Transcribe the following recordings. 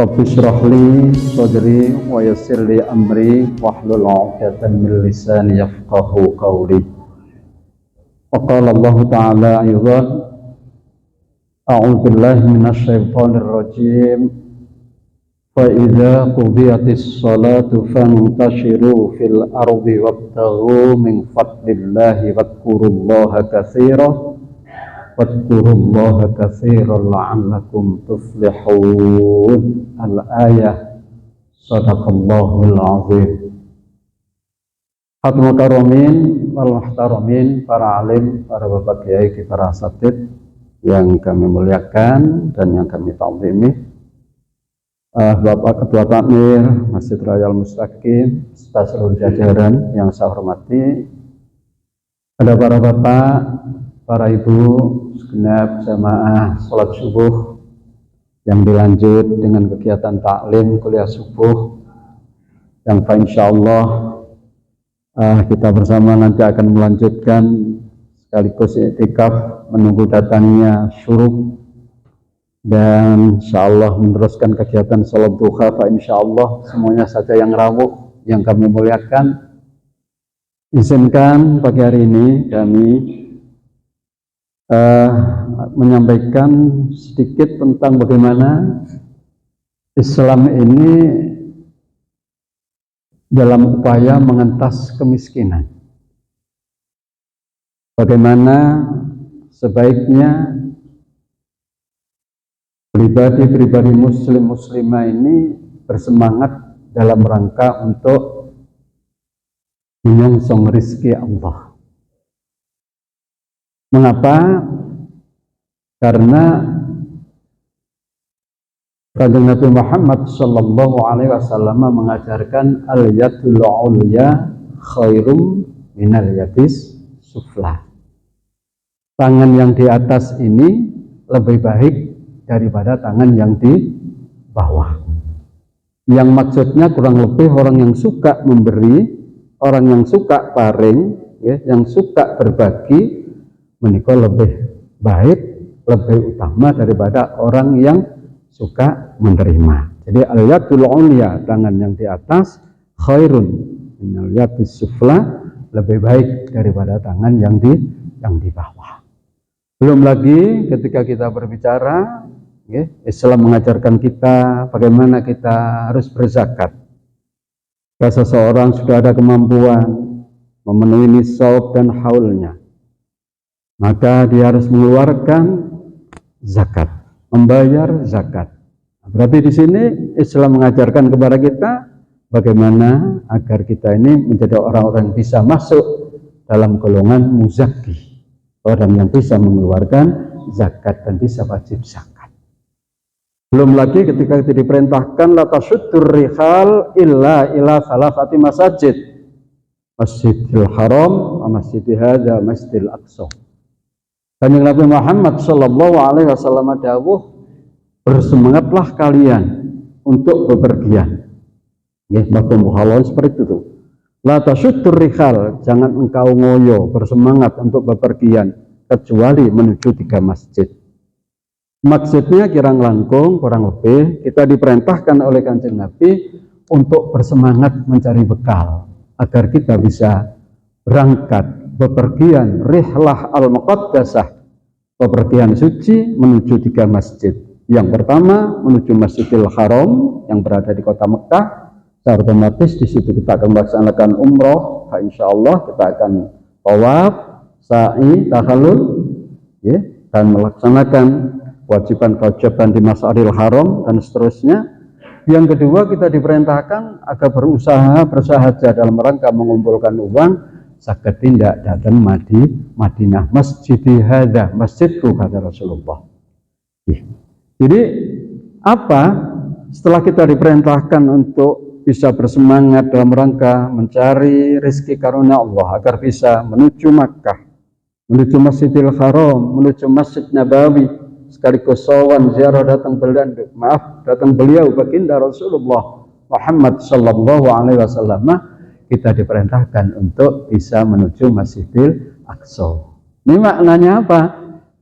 Rabbi shrah li sadri wa yassir li amri wahlul 'uqdatam min lisani yafqahu qawli. Wa qala Allah ta'ala aydan a'udzu billahi minasy syaithanir rajim. Fa idza qudiyatis salatu fantashiru fil ardi wabtaghu min fadlillahi wadhkurullaha katsiran wadhkurullaha katsiran la'allakum tuflihun. Al-ayah. Shadaqallahul azim. Hatul karomin wal muhtaramin, para alim, para bapak kiai, para asatid yang kami muliakan dan yang kami ta'zimi, Bapak Ketua Takmir Masjid Raya Al-Mustaqim serta seluruh jajaran yang saya hormati, ada para bapak, para ibu, segenap jamaah sholat subuh yang dilanjut dengan kegiatan taklim kuliah subuh yang insyaallah kita bersama nanti akan melanjutkan sekaligus i'tikaf menunggu datangnya syuruk, dan insyaallah meneruskan kegiatan sholat duha. Insyaallah semuanya saja yang rawuh yang kami muliakan, izinkan pagi hari ini kami menyampaikan sedikit tentang bagaimana Islam ini dalam upaya mengentas kemiskinan. Bagaimana sebaiknya pribadi-pribadi muslim-muslimah ini bersemangat dalam rangka untuk menyongsong rizki Allah. Mengapa? Karena Kanjeng Nabi Muhammad sallallahu alaihi wasallam mengajarkan al-yadul ulya khairum minal yadis sufla. Tangan yang di atas ini lebih baik daripada tangan yang di bawah. Yang maksudnya kurang lebih orang yang suka memberi, orang yang suka paring, ya, yang suka berbagi, menika lebih baik, lebih utama daripada orang yang suka menerima. Jadi al-yadul ulya, tangan yang di atas, khairun minal yadis sufla, lebih baik daripada tangan yang di bawah. Belum lagi ketika kita berbicara, ya, Islam mengajarkan kita bagaimana kita harus berzakat. Jika seseorang sudah ada kemampuan memenuhi nisab dan haulnya, maka dia harus mengeluarkan zakat, membayar zakat. Berarti di sini Islam mengajarkan kepada kita bagaimana agar kita ini menjadi orang-orang yang bisa masuk dalam golongan muzakki, orang yang bisa mengeluarkan zakat dan bisa wajib zakat. Belum lagi ketika itu diperintahkan la tasuddur rihal illa ila salasati masajid, Masjidil Haram, Masjidil Hadza, Masjidil Aqsa. Kanjeng Nabi Muhammad sallallahu alaihi wasallam dawuh, bersemangatlah kalian untuk bepergian. Nggih, mafhum halal seperti itu. La tasuddur rihal, jangan engkau ngoyo bersemangat untuk bepergian kecuali menuju 3 masjid. Maksudnya kirang langkung kurang lebih kita diperintahkan oleh Kanjeng Nabi untuk bersemangat mencari bekal agar kita bisa berangkat bepergian rihlah al-muqaddasah, bepergian suci menuju 3 masjid. Yang pertama menuju Masjidil Haram yang berada di kota Mekah. Secara otomatis di situ kita akan melaksanakan umroh. Insyaallah kita akan tawaf, sa'i, tahallul, ya, dan melaksanakan kewajiban-kewajiban di Masjidil Haram dan seterusnya. Yang kedua kita diperintahkan agar berusaha bersahaja dalam rangka mengumpulkan uang saged tindak datang Madinah, Masjidil Hadza, masjidku, kata Rasulullah. Jadi apa? Setelah kita diperintahkan untuk bisa bersemangat dalam rangka mencari rezeki karunia Allah agar bisa menuju Makkah, menuju Masjidil Haram, menuju Masjid Nabawi, sekaligus sawan ziarah datang beliau baginda Rasulullah Muhammad sallallahu alaihi wasallam, kita diperintahkan untuk bisa menuju Masjidil Aqsa. Ini maknanya apa?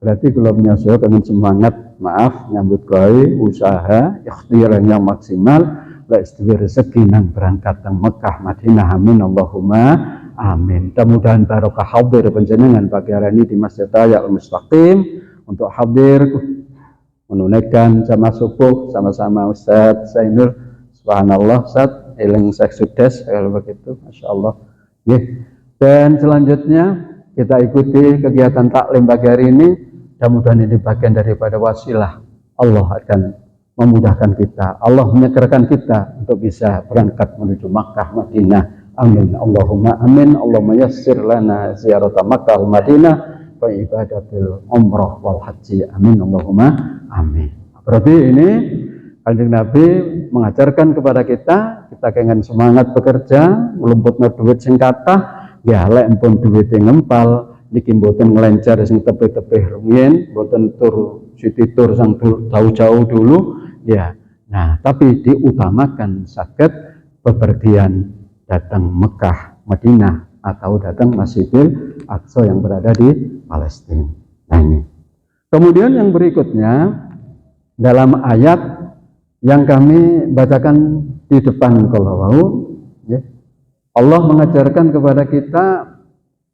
Berarti kalau punya pengen semangat maaf nyambut gawe usaha ikhtiar yang maksimal lek rezeki nang berangkat teng Mekah Madinah amin Allahumma amin. Mudah-mudahan barokah hadir panjenengan pagi hari ini di Masjid Raya Al-Mustaqim untuk hadir menunaikan jamaah subuh sama-sama Ustaz Zainul. Subhanallah Ustaz eling seksudes kalau begitu Masya Allah. Dan selanjutnya kita ikuti kegiatan taklim pagi hari ini. Mudah-mudahan ini bagian daripada wasilah Allah akan memudahkan kita, Allah menyegarkan kita untuk bisa berangkat menuju Makkah Madinah. Amin Allahumma amin. Allahumma yassir lana ziyarata Makkah Madinah wa ibadatil umrah wal haji. Amin Allahumma amin. Berarti ini Kanjeng Nabi mengajarkan kepada kita pengen semangat bekerja, melumputna duit sing kathah, ya lek pun duit ngempal niki mboten nglencer sing tebih-tebih rumiyin, mboten tur siti tur sang jauh-jauh dulu. Ya, nah tapi diutamakan saged bepergian datang Mekah, Madinah atau datang Masjidil Aqsa yang berada di Palestina. Nah ini. Kemudian yang berikutnya dalam ayat yang kami bacakan di depan kalau ya, Allah mengajarkan kepada kita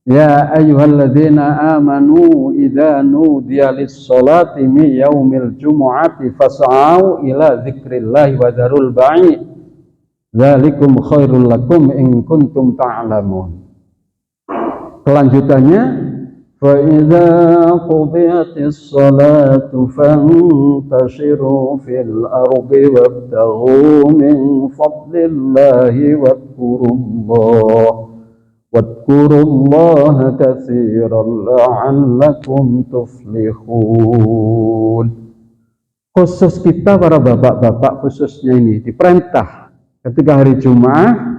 ya ayyuhalladzina amanu idza nudiya lis-sholati min yaumil jumu'ati fas'au ila dzikrillahi wa dzarul bai' dzalikum khairul lakum in kuntum ta'lamun. Kelanjutannya fa idza qudiyatis sholatu fantashiru fil ardi wabtaghu min fadlillahi wadhkurullaha katsiran la'allakum tuflihun. Khusus kita para bapak-bapak khususnya ini diperintah ketika hari Jumat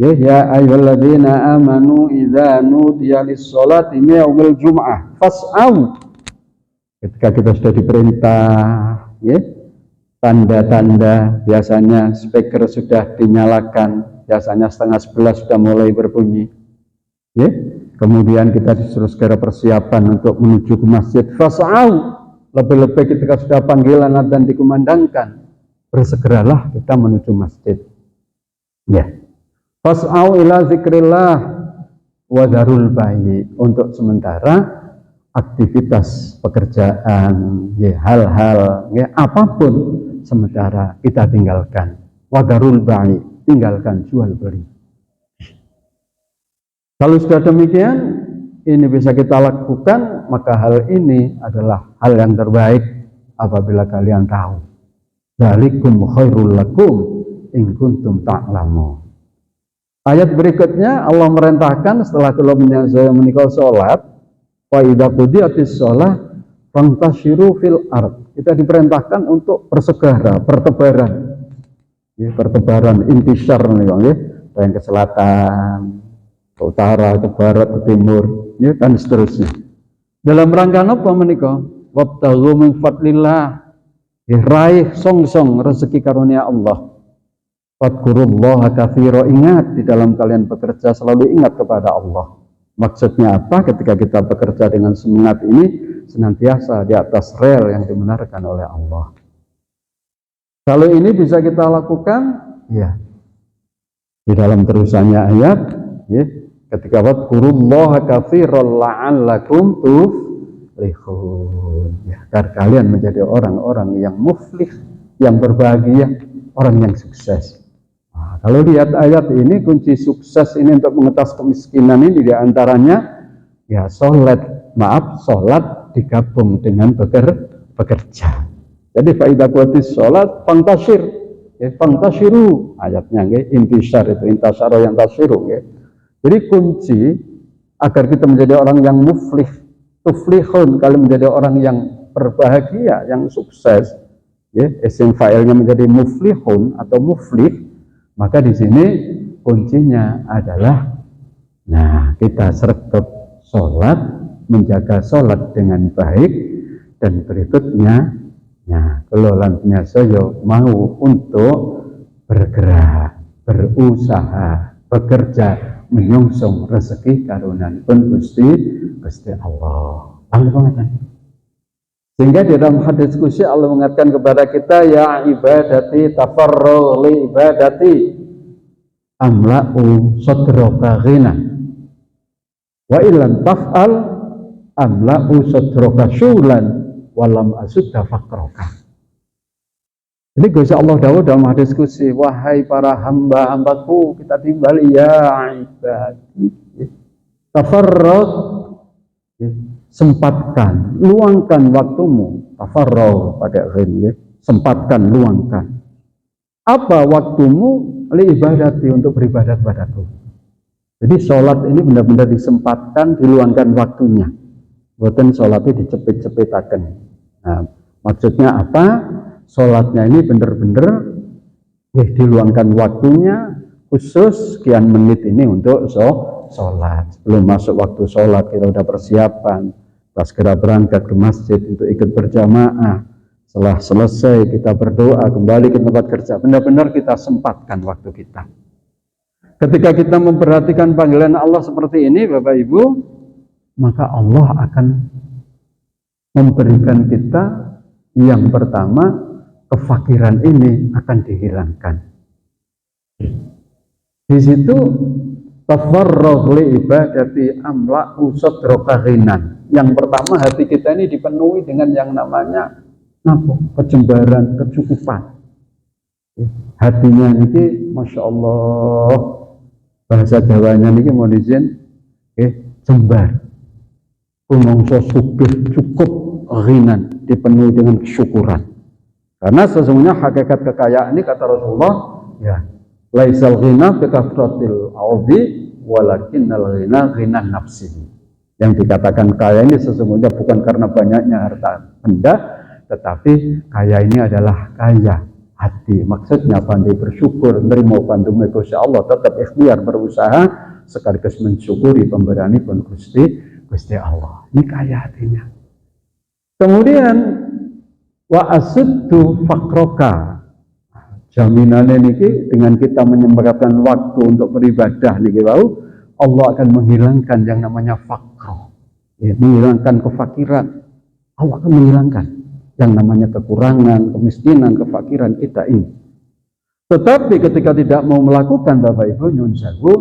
ya ayyuhalladzina amanu idza nudiya lis-sholati min yaumil jumu'ah fas'au. Ketika kita sudah diperintah ya, tanda-tanda biasanya speaker sudah dinyalakan, biasanya 10:30 sudah mulai berbunyi. Ya, kemudian kita disuruh segera persiapan untuk menuju ke masjid. Fas'au, lebih-lebih ketika sudah panggilan adzan dikumandangkan, bersegeralah kita menuju masjid. Ya, fas'au ila zikrillah wa dzarul bai'. Untuk sementara aktivitas pekerjaan, ya, hal-hal, ya, apapun sementara kita tinggalkan. Wa dzarul bai', tinggalkan jual beli. Kalau sudah demikian, ini bisa kita lakukan, maka hal ini adalah hal yang terbaik apabila kalian tahu. Dzalikum khairul lakum in kuntum ta'lamun. Ayat berikutnya Allah merintahkan setelah kula menikah salat, wa idza qudiyatis shalah fantashiru fil ard. Kita diperintahkan untuk bersegera, bertebaran. Ya, bertebaran intisar nih Bang ya, yang ke selatan, ke utara, ke barat, ke timur, ya, dan seterusnya. Dalam rangka apa menika? Wabtaghu min fadlillah, raih song-song rezeki karunia Allah. Wadhkurullaha katsira, ingat di dalam kalian bekerja selalu ingat kepada Allah. Maksudnya apa? Ketika kita bekerja dengan semangat ini senantiasa di atas rel yang dibenarkan oleh Allah. Kalau ini bisa kita lakukan, ya, di dalam terusannya ayat, ya, ketika wadhkurullaha katsiran la'allakum tuflihun, ya, agar kalian menjadi orang-orang yang muflih, yang berbahagia, orang yang sukses. Nah, kalau lihat ayat ini, kunci sukses ini untuk mengetas kemiskinan ini diantaranya ya sholat digabung dengan bekerja. Jadi faidah kuatis sholat fantashir, ya, fantashiru ayatnya, ya, intisar itu intasaro yang tashiru, ya. Jadi kunci agar kita menjadi orang yang muflih, tuflihun, kalian menjadi orang yang berbahagia, yang sukses, ya, isim fa'ilnya menjadi muflihun atau muflih, maka di sini kuncinya adalah, nah, kita sregep sholat, menjaga sholat dengan baik, dan berikutnya, nah, kelolaan saya mau untuk bergerak, berusaha, bekerja, menyongsong rezeki karunia pun Gusti Allah. Sehingga di dalam hadis qudsi Allah mengatakan kepada kita, ya ibadati tafarragh li ibadati amla'u sadraka ghina wa illam taf'al amla'u sadraka syulan walam asudda faqraka. Jadi Gusti Allah dawuh dalam hadis qudsi, wahai para hamba-hambaku, kita timbali ya ibadi tafarragh, sempatkan, luangkan waktumu, tafarragh pada ghin, sempatkan, luangkan. Apa waktumu? Li ibadati, untuk beribadat padaku. Jadi sholat ini benar-benar disempatkan, diluangkan waktunya. Bukan sholatnya dicepit-cepitakan. Nah, maksudnya apa? Sholatnya ini benar-benar diluangkan waktunya, khusus sekian menit ini untuk sholat. Sebelum masuk waktu sholat kita udah persiapan, kita segera berangkat ke masjid untuk ikut berjamaah. Setelah selesai kita berdoa, kembali ke tempat kerja. Benar-benar kita sempatkan waktu kita. Ketika kita memperhatikan panggilan Allah seperti ini, Bapak Ibu, maka Allah akan memberikan kita yang pertama, kefakiran ini akan dihilangkan. Di situ tafarragh li ibadati amla'u sadraka ghinan. Yang pertama, hati kita ini dipenuhi dengan yang namanya kejembaran, kecukupan. Hatinya ini, masya Allah, bahasa Jawanya ini mau izin, jembar, kumongso sugih, cukup, ghinan, dipenuhi dengan kesyukuran. Karena sesungguhnya hakikat kekayaan ini, kata Rasulullah, ya, laisal ghina bi kathratil audi walakinnal ghina ghinan nafsi. Yang dikatakan kaya ini sesungguhnya bukan karena banyaknya harta benda, tetapi kaya ini adalah kaya hati. Maksudnya pandai bersyukur, menerima bantuan Gusti Allah, tetap ikhtiar berusaha sekaligus mensyukuri pemberian pun Gusti Allah. Ini kaya hatinya. Kemudian wa asuddu faqroka, jaminannya niki dengan kita menyempatkan waktu untuk beribadah niki wau, Allah akan menghilangkan yang namanya faqro, menghilangkan kefakiran. Allah akan menghilangkan yang namanya kekurangan, kemiskinan, kefakiran kita ini. Tetapi ketika tidak mau melakukan, Bapak Ibu nyun sewu,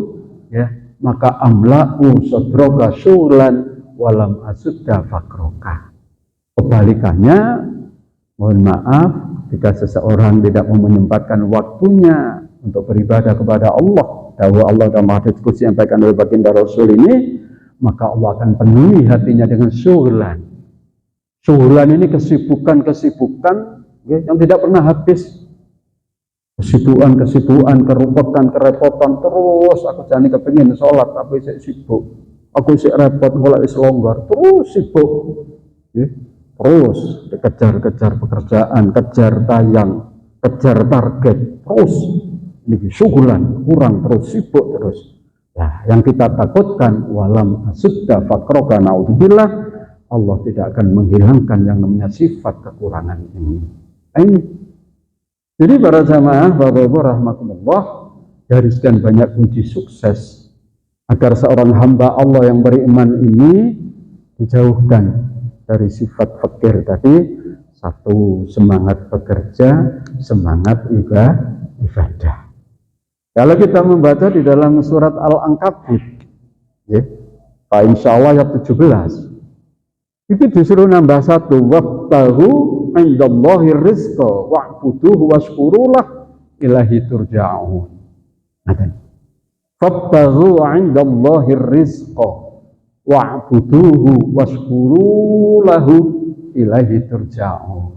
ya, maka amla'u sadraka syulan walam asudda faqroka. Kebalikannya, mohon maaf, jika seseorang tidak mau menyempatkan waktunya untuk beribadah kepada Allah, dawuh Allah dalam hadis qudsi yang disampaikan oleh baginda Rasul ini, maka Allah akan penuhi hatinya dengan syughlan. Syughlan ini kesibukan-kesibukan yang tidak pernah habis. Kesibukan, kerupekan, kerepotan terus. Aku jani kepengin sholat tapi saya sibuk. Aku sih repot mulai selonggar terus sibuk. Terus kejar-kejar pekerjaan, kejar tayang, kejar target, terus ini syugulan, kurang terus, sibuk terus. Nah, yang kita takutkan, walam asudda faqroka naudzubillah, Allah tidak akan menghilangkan yang namanya sifat kekurangan ini. Ini. Jadi para jamaah, Bapak Ibu rahmatullah, dari sekian banyak kunci sukses agar seorang hamba Allah yang beriman ini dijauhkan dari sifat fakir tadi. Satu, semangat bekerja, semangat ibadah. Kalau kita membaca di dalam surat Al-Ankabut, ya, Pak insya Allah ayat 17, itu disuruh nambah satu, wabtahu indallahi rizqa wa'buduhu washkurulah ilahi turja'un. Wabtahu indallahi rizqa wa'buduhu washkurulahu ilahi turja'un.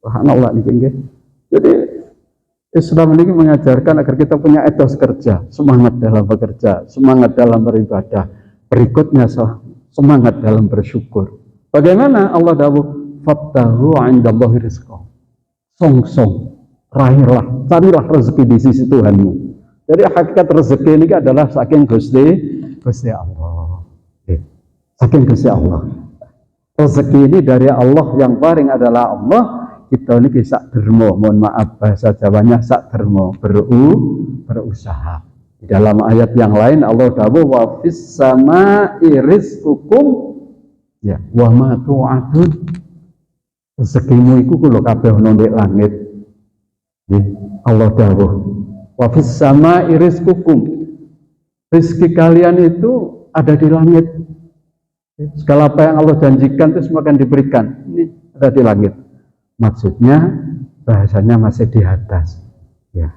Subhanallah ini. Jadi Islam ini mengajarkan agar kita punya etos kerja, semangat dalam bekerja, semangat dalam beribadah, berikutnya semangat dalam bersyukur. Bagaimana Allah dawuh fattahu 'indallahi rizqa, song-song raihlah, carilah rezeki di sisi Tuhanmu. Jadi hakikat rezeki ini adalah saking Gusti Allah. Saking Gusti Allah. Rezeki ini dari Allah, yang paling adalah Allah. Kita ini sak dermo, mohon maaf bahasa Jawanya sak dermo, berusaha. Di dalam ayat yang lain Allah dawuh wa fis samai rizqukum ya wa ma tu'adun. rezekimu iku kula kabeh ana ndek langit. Nggih, Allah dawuh, wa fis samaa'i rizqukum. Rezeki kalian itu ada di langit. Segala apa yang Allah janjikan itu semua akan diberikan. Ini ada di langit. Maksudnya bahasanya masih di atas. Ya.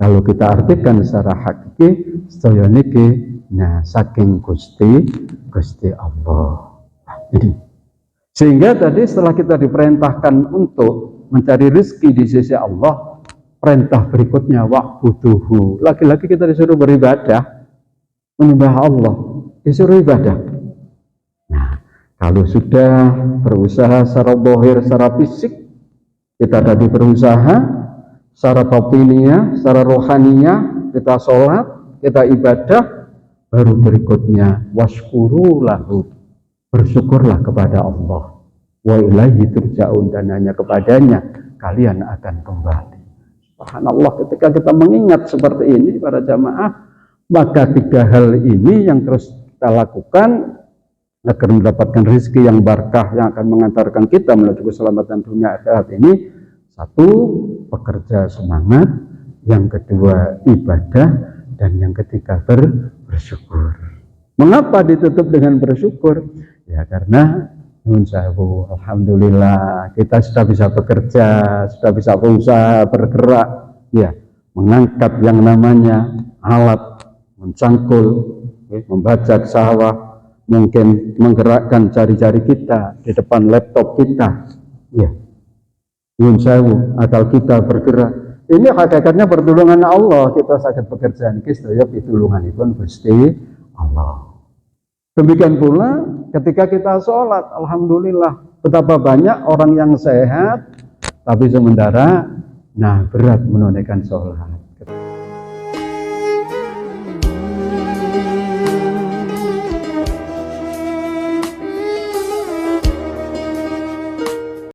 Kalau kita artikan secara hakiki, sedaya niki saking Gusti Allah. Jadi sehingga tadi setelah kita diperintahkan untuk mencari rezeki di sisi Allah, perintah berikutnya wa'buduhu. Lagi-lagi kita disuruh beribadah, menyembah Allah, disuruh ibadah. Nah, kalau sudah berusaha secara zahir, secara fisik, kita tadi berusaha secara batiniah, secara rohaniah, kita sholat, kita ibadah, baru berikutnya washkuru lahu, bersyukurlah kepada Allah, wa ilaihi turja'un, dan hanya kepadanya kalian akan kembali. Subhanallah, ketika kita mengingat seperti ini para jamaah, maka tiga hal ini yang terus kita lakukan agar mendapatkan rezeki yang barakah yang akan mengantarkan kita menuju keselamatan dunia akhirat ini. Satu, bekerja semangat, yang kedua ibadah, dan yang ketiga bersyukur. Mengapa ditutup dengan bersyukur? Ya karena nun sewu, alhamdulillah kita sudah bisa bekerja, sudah bisa berusaha, bergerak, ya, mengangkat yang namanya alat, mencangkul, ya, membajak sawah, mungkin menggerakkan jari-jari kita di depan laptop kita, ya, nun sewu, akal kita bergerak. Ini hakikatnya pertolongan Allah. Kita sakit pekerjaan ini sedaya pitulunganipun Gusti Allah. Demikian pula ketika kita sholat, alhamdulillah betapa banyak orang yang sehat tapi sementara berat menunaikan sholat.